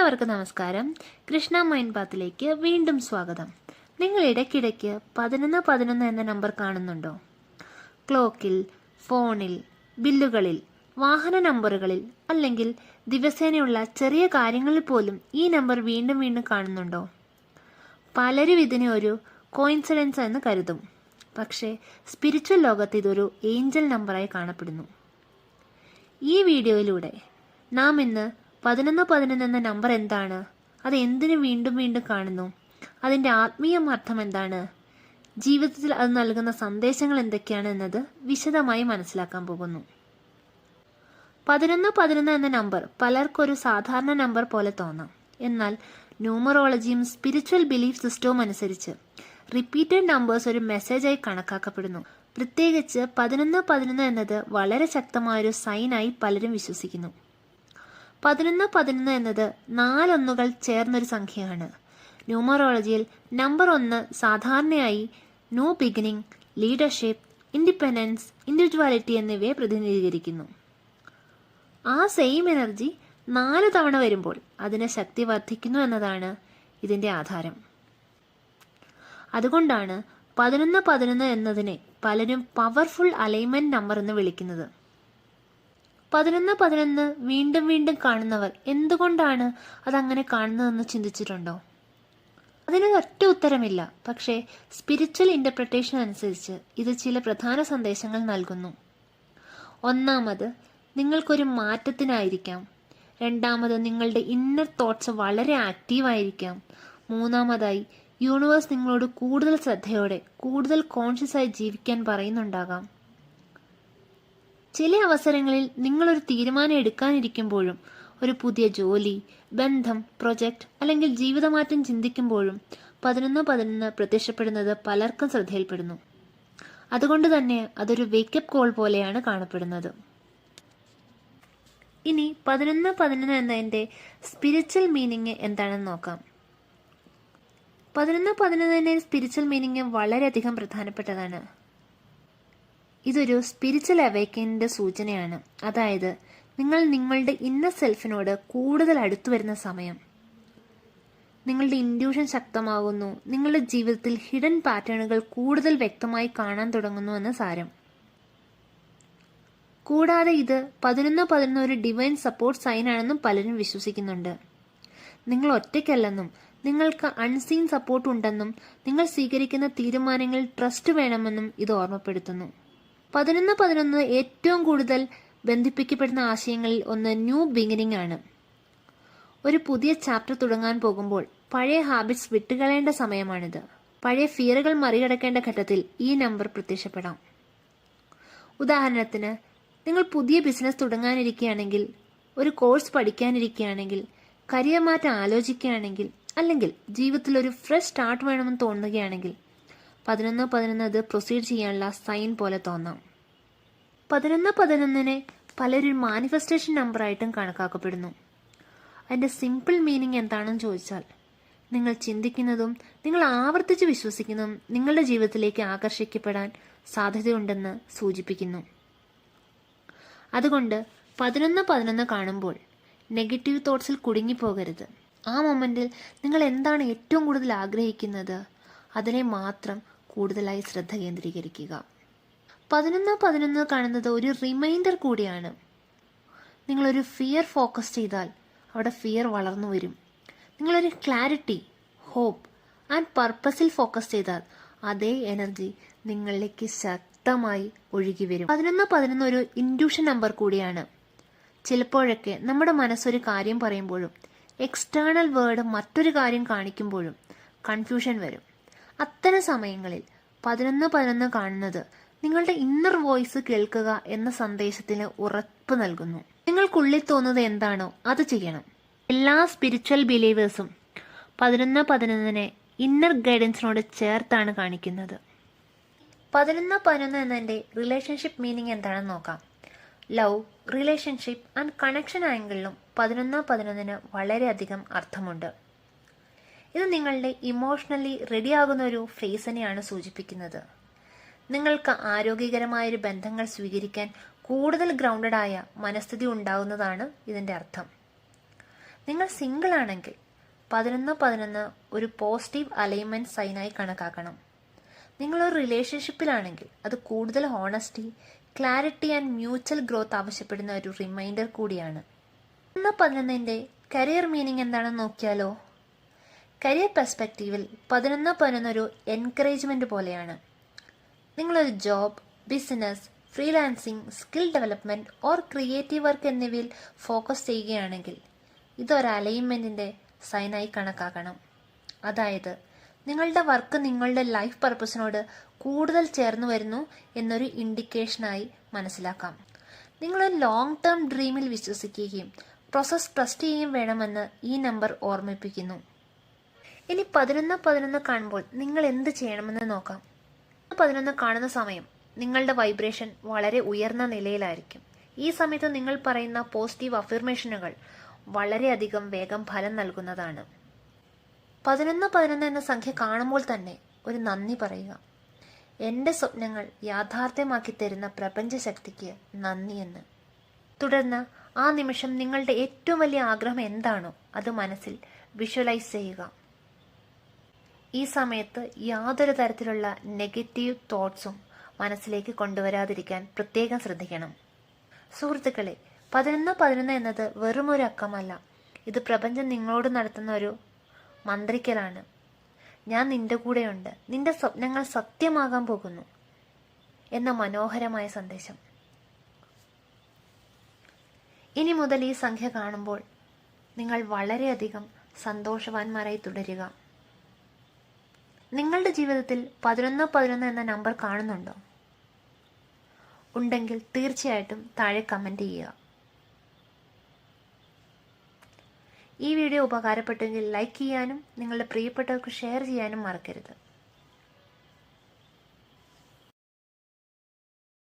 എല്ലാവർക്കും നമസ്കാരം. കൃഷ്ണ മൈൻഡ് പാത്തിലേക്ക് വീണ്ടും സ്വാഗതം. നിങ്ങൾ ഇടയ്ക്കിടയ്ക്ക് 1111 എന്ന നമ്പർ കാണുന്നുണ്ടോ? ക്ലോക്കിൽ, ഫോണിൽ, ബില്ലുകളിൽ, വാഹന നമ്പറുകളിൽ അല്ലെങ്കിൽ ദിവസേനയുള്ള ചെറിയ കാര്യങ്ങളിൽ പോലും ഈ നമ്പർ വീണ്ടും വീണ്ടും കാണുന്നുണ്ടോ? പലരും ഇതിനെ ഒരു കോയിൻസിഡൻസ് എന്ന് കരുതും. പക്ഷേ സ്പിരിച്വൽ ലോകത്ത് ഇതൊരു ഏഞ്ചൽ നമ്പറായി കാണപ്പെടുന്നു. ഈ വീഡിയോയിലൂടെ നാം ഇന്ന് 1111 എന്ന നമ്പർ എന്താണ്, അത് എന്തിനു വീണ്ടും വീണ്ടും കാണുന്നു, അതിൻ്റെ ആത്മീയ അർത്ഥം എന്താണ്, ജീവിതത്തിൽ അത് നൽകുന്ന സന്ദേശങ്ങൾ എന്തൊക്കെയാണ് എന്നത് വിശദമായി മനസ്സിലാക്കാൻ പോകുന്നു. 1111 എന്ന നമ്പർ പലർക്കൊരു സാധാരണ നമ്പർ പോലെ തോന്നാം. എന്നാൽ ന്യൂമറോളജിയും സ്പിരിച്വൽ ബിലീഫ് സിസ്റ്റവും അനുസരിച്ച് റിപ്പീറ്റഡ് നമ്പേഴ്സ് ഒരു മെസ്സേജായി കണക്കാക്കപ്പെടുന്നു. പ്രത്യേകിച്ച് 1111 എന്നത് വളരെ ശക്തമായൊരു സൈനായി പലരും വിശ്വസിക്കുന്നു. 1111 എന്നത് 4 ഒന്നുകൾ ചേർന്നൊരു സംഖ്യയാണ്. ന്യൂമറോളജിയിൽ നമ്പർ 1 സാധാരണയായി new beginning, leadership, independence, individuality എന്നിവയെ പ്രതിനിധീകരിക്കുന്നു. ആ സെയിം എനർജി 4 തവണ വരുമ്പോൾ അതിന് ശക്തി വർദ്ധിക്കുന്നു എന്നതാണ് ഇതിൻ്റെ ആധാരം. അതുകൊണ്ടാണ് 1111 എന്നതിനെ പലരും പവർഫുൾ അലൈൻമെന്റ് നമ്പർ എന്ന് വിളിക്കുന്നത്. 1111 വീണ്ടും വീണ്ടും കാണുന്നവർ എന്തുകൊണ്ടാണ് അതങ്ങനെ കാണുന്നതെന്ന് ചിന്തിച്ചിട്ടുണ്ടോ? അതിനൊരൊറ്റ ഉത്തരമില്ല. പക്ഷേ സ്പിരിച്വൽ ഇന്റർപ്രിട്ടേഷൻ അനുസരിച്ച് ഇത് ചില പ്രധാന സന്ദേശങ്ങൾ നൽകുന്നു. ഒന്നാമത്, നിങ്ങൾക്കൊരു മാറ്റത്തിനായിരിക്കാം. രണ്ടാമത്, നിങ്ങളുടെ ഇന്നർ തോട്ട്സ് വളരെ ആക്റ്റീവായിരിക്കാം. മൂന്നാമതായി, യൂണിവേഴ്സ് നിങ്ങളോട് കൂടുതൽ ശ്രദ്ധയോടെ, കൂടുതൽ കോൺഷ്യസ് ആയി ജീവിക്കാൻ പറയുന്നുണ്ടാകാം. ചില അവസരങ്ങളിൽ നിങ്ങളൊരു തീരുമാനം എടുക്കാനിരിക്കുമ്പോഴും, ഒരു പുതിയ ജോലി, ബന്ധം, പ്രൊജക്ട് അല്ലെങ്കിൽ ജീവിതമാറ്റം ചിന്തിക്കുമ്പോഴും 1111 പ്രത്യക്ഷപ്പെടുന്നത് പലർക്കും ശ്രദ്ധയിൽപ്പെടുന്നു. അതുകൊണ്ട് തന്നെ അതൊരു വേക്കപ്പ് കോൾ പോലെയാണ് കാണപ്പെടുന്നത്. ഇനി 1111 എന്നതിൻ്റെ സ്പിരിച്വൽ മീനിങ് എന്താണെന്ന് നോക്കാം. 1111 സ്പിരിച്വൽ മീനിങ് വളരെയധികം പ്രധാനപ്പെട്ടതാണ്. ഇതൊരു സ്പിരിച്വൽ അവേക്കനിന്റെ സൂചനയാണ്. അതായത് നിങ്ങൾ നിങ്ങളുടെ ഇന്നർ സെൽഫിനോട് കൂടുതൽ അടുത്തു വരുന്ന സമയം. നിങ്ങളുടെ ഇൻഡ്യൂഷൻ ശക്തമാകുന്നു. നിങ്ങളുടെ ജീവിതത്തിൽ ഹിഡൻ പാറ്റേണുകൾ കൂടുതൽ വ്യക്തമായി കാണാൻ തുടങ്ങുന്നു എന്ന് സാരം. കൂടാതെ ഇത് 1111 ഒരു ഡിവൈൻ സപ്പോർട്ട് സൈൻ ആണെന്നും പലരും വിശ്വസിക്കുന്നുണ്ട്. നിങ്ങൾ ഒറ്റയ്ക്കല്ലെന്നും നിങ്ങൾക്ക് അൺസീൻ സപ്പോർട്ട് ഉണ്ടെന്നും നിങ്ങൾ സ്വീകരിക്കുന്ന തീരുമാനങ്ങളിൽ ട്രസ്റ്റ് വേണമെന്നും ഇത് ഓർമ്മപ്പെടുത്തുന്നു. 1111 ഏറ്റവും കൂടുതൽ ബന്ധിപ്പിക്കപ്പെടുന്ന ആശയങ്ങളിൽ ഒന്ന് ന്യൂ ബിഗിനിങ് ആണ്. ഒരു പുതിയ ചാപ്റ്റർ തുടങ്ങാൻ പോകുമ്പോൾ പഴയ ഹാബിറ്റ്സ് വിട്ടുകളയേണ്ട സമയമാണിത്. പഴയ ഫിയറുകൾ മറികടക്കേണ്ട ഘട്ടത്തിൽ ഈ നമ്പർ പ്രത്യക്ഷപ്പെടാം. ഉദാഹരണത്തിന്, നിങ്ങൾ പുതിയ ബിസിനസ് തുടങ്ങാനിരിക്കുകയാണെങ്കിൽ, ഒരു കോഴ്സ് പഠിക്കാനിരിക്കുകയാണെങ്കിൽ, കരിയർ മാറ്റം ആലോചിക്കുകയാണെങ്കിൽ, അല്ലെങ്കിൽ ജീവിതത്തിൽ ഒരു ഫ്രഷ് സ്റ്റാർട്ട് വേണമെന്ന് തോന്നുകയാണെങ്കിൽ 1111 അത് പ്രൊസീഡ് ചെയ്യാനുള്ള സൈൻ പോലെ തോന്നാം. 1111 പലരും മാനിഫെസ്റ്റേഷൻ നമ്പറായിട്ടും കണക്കാക്കപ്പെടുന്നു. അതിൻ്റെ സിമ്പിൾ മീനിങ് എന്താണെന്ന് ചോദിച്ചാൽ, നിങ്ങൾ ചിന്തിക്കുന്നതും നിങ്ങൾ ആവർത്തിച്ച് വിശ്വസിക്കുന്നതും നിങ്ങളുടെ ജീവിതത്തിലേക്ക് ആകർഷിക്കപ്പെടാൻ സാധ്യതയുണ്ടെന്ന് സൂചിപ്പിക്കുന്നു. അതുകൊണ്ട് 1111 കാണുമ്പോൾ നെഗറ്റീവ് തോട്ട്സിൽ കുടുങ്ങിപ്പോകരുത്. ആ മൊമെന്റിൽ നിങ്ങൾ എന്താണ് ഏറ്റവും കൂടുതൽ ആഗ്രഹിക്കുന്നത്, അതിനെ മാത്രം കൂടുതലായി ശ്രദ്ധ കേന്ദ്രീകരിക്കുക. 1111 കാണുന്നത് ഒരു റിമൈൻഡർ കൂടിയാണ്. നിങ്ങളൊരു ഫിയർ ഫോക്കസ് ചെയ്താൽ അവിടെ ഫിയർ വളർന്നു വരും. നിങ്ങളൊരു ക്ലാരിറ്റി, ഹോപ്പ് ആൻഡ് പർപ്പസിൽ ഫോക്കസ് ചെയ്താൽ അതേ എനർജി നിങ്ങളിലേക്ക് ശക്തമായി ഒഴുകി വരും. 1111 ഒരു ഇൻഡ്യൂഷൻ നമ്പർ കൂടിയാണ്. ചിലപ്പോഴൊക്കെ നമ്മുടെ മനസ്സൊരു കാര്യം പറയുമ്പോഴും എക്സ്റ്റേണൽ വേർഡ് മറ്റൊരു കാര്യം കാണിക്കുമ്പോഴും കൺഫ്യൂഷൻ വരും. അത്തരം സമയങ്ങളിൽ 1111 കാണുന്നത് നിങ്ങളുടെ ഇന്നർ വോയിസ് കേൾക്കുക എന്ന സന്ദേശത്തിന് ഉറപ്പ് നൽകുന്നു. നിങ്ങൾക്കുള്ളിൽ തോന്നുന്നത് എന്താണോ അത് ചെയ്യണം. എല്ലാ സ്പിരിച്വൽ ബിലീവേഴ്സും 1111 ഇന്നർ ഗൈഡൻസിനോട് ചേർത്താണ് കാണിക്കുന്നത്. 1111 എന്നതിൻ്റെ റിലേഷൻഷിപ്പ് മീനിങ് എന്താണെന്ന് നോക്കാം. ലവ്, റിലേഷൻഷിപ്പ് ആൻഡ് കണക്ഷൻ ആംഗിളിലും 1111 വളരെയധികം അർത്ഥമുണ്ട്. ഇത് നിങ്ങളുടെ ഇമോഷണലി റെഡിയാകുന്ന ഒരു ഫേസിനെയാണ് സൂചിപ്പിക്കുന്നത്. നിങ്ങൾക്ക് ആരോഗ്യകരമായൊരു ബന്ധങ്ങൾ സ്വീകരിക്കാൻ കൂടുതൽ ഗ്രൗണ്ടഡ് ആയ മനസ്ഥിതി ഉണ്ടാകുന്നതാണ് ഇതിൻ്റെ അർത്ഥം. നിങ്ങൾ സിംഗിൾ ആണെങ്കിൽ 11-11 ഒരു പോസിറ്റീവ് അലൈൻമെൻറ്റ് സൈനായി കണക്കാക്കണം. നിങ്ങളൊരു റിലേഷൻഷിപ്പിലാണെങ്കിൽ അത് കൂടുതൽ honesty, clarity and mutual growth ആവശ്യപ്പെടുന്ന ഒരു റിമൈൻഡർ കൂടിയാണ്. 11-11ൻ്റെ കരിയർ മീനിങ് എന്താണെന്ന് നോക്കിയാലോ? കരിയർ പെർസ്പെക്റ്റീവിൽ 11-11 ഒരു എൻകറേജ്മെൻറ്റ് പോലെയാണ്. നിങ്ങളൊരു job, business, freelancing, skill development or creative work എന്നിവയിൽ ഫോക്കസ് ചെയ്യുകയാണെങ്കിൽ ഇതൊരു അലൈൻമെൻറ്റിൻ്റെ സൈനായി കണക്കാക്കണം. അതായത് നിങ്ങളുടെ വർക്ക് നിങ്ങളുടെ ലൈഫ് പർപ്പസിനോട് കൂടുതൽ ചേർന്ന് വരുന്നു എന്നൊരു ഇൻഡിക്കേഷനായി മനസ്സിലാക്കാം. നിങ്ങളൊരു ലോങ് ടേം ഡ്രീമിൽ വിശ്വസിക്കുകയും പ്രോസസ് ട്രസ്റ്റ് ചെയ്യുകയും വേണമെന്ന് ഈ നമ്പർ ഓർമ്മിപ്പിക്കുന്നു. ഇനി 11-11 കാണുമ്പോൾ നിങ്ങൾ എന്ത് ചെയ്യണമെന്ന് നോക്കാം. 11 കാണുന്ന സമയം നിങ്ങളുടെ വൈബ്രേഷൻ വളരെ ഉയർന്ന നിലയിലായിരിക്കും. ഈ സമയത്ത് നിങ്ങൾ പറയുന്ന പോസിറ്റീവ് അഫിർമേഷനുകൾ വളരെയധികം വേഗം ഫലം നൽകുന്നതാണ്. 11-11 എന്ന സംഖ്യ കാണുമ്പോൾ തന്നെ ഒരു നന്ദി പറയുക. എൻ്റെ സ്വപ്നങ്ങൾ യാഥാർത്ഥ്യമാക്കി തരുന്ന പ്രപഞ്ചശക്തിക്ക് നന്ദി എന്ന്. തുടർന്ന് ആ നിമിഷം നിങ്ങളുടെ ഏറ്റവും വലിയ ആഗ്രഹം എന്താണോ അത് മനസ്സിൽ വിഷ്വലൈസ് ചെയ്യുക. ഈ സമയത്ത് യാതൊരു തരത്തിലുള്ള നെഗറ്റീവ് തോട്ട്സും മനസ്സിലേക്ക് കൊണ്ടുവരാതിരിക്കാൻ പ്രത്യേകം ശ്രദ്ധിക്കണം. സുഹൃത്തുക്കളെ, 11-11 എന്നത് വെറുമൊരു അക്കമല്ല. ഇത് പ്രപഞ്ചം നിങ്ങളോട് നടത്തുന്ന ഒരു മന്ത്രിക്കലാണ്. ഞാൻ നിന്റെ കൂടെയുണ്ട്, നിന്റെ സ്വപ്നങ്ങൾ സത്യമാകാൻ പോകുന്നു എന്ന മനോഹരമായ സന്ദേശം. ഇനി മുതൽ ഈ സംഖ്യ കാണുമ്പോൾ നിങ്ങൾ വളരെയധികം സന്തോഷവാന്മാരായി തുടരുക. നിങ്ങളുടെ ജീവിതത്തിൽ 11-11 എന്ന നമ്പർ കാണുന്നുണ്ടോ? ഉണ്ടെങ്കിൽ തീർച്ചയായിട്ടും താഴെ കമൻറ്റ് ചെയ്യുക. ഈ വീഡിയോ ഉപകാരപ്പെട്ടെങ്കിൽ ലൈക്ക് ചെയ്യാനും നിങ്ങളുടെ പ്രിയപ്പെട്ടവർക്ക് ഷെയർ ചെയ്യാനും മറക്കരുത്.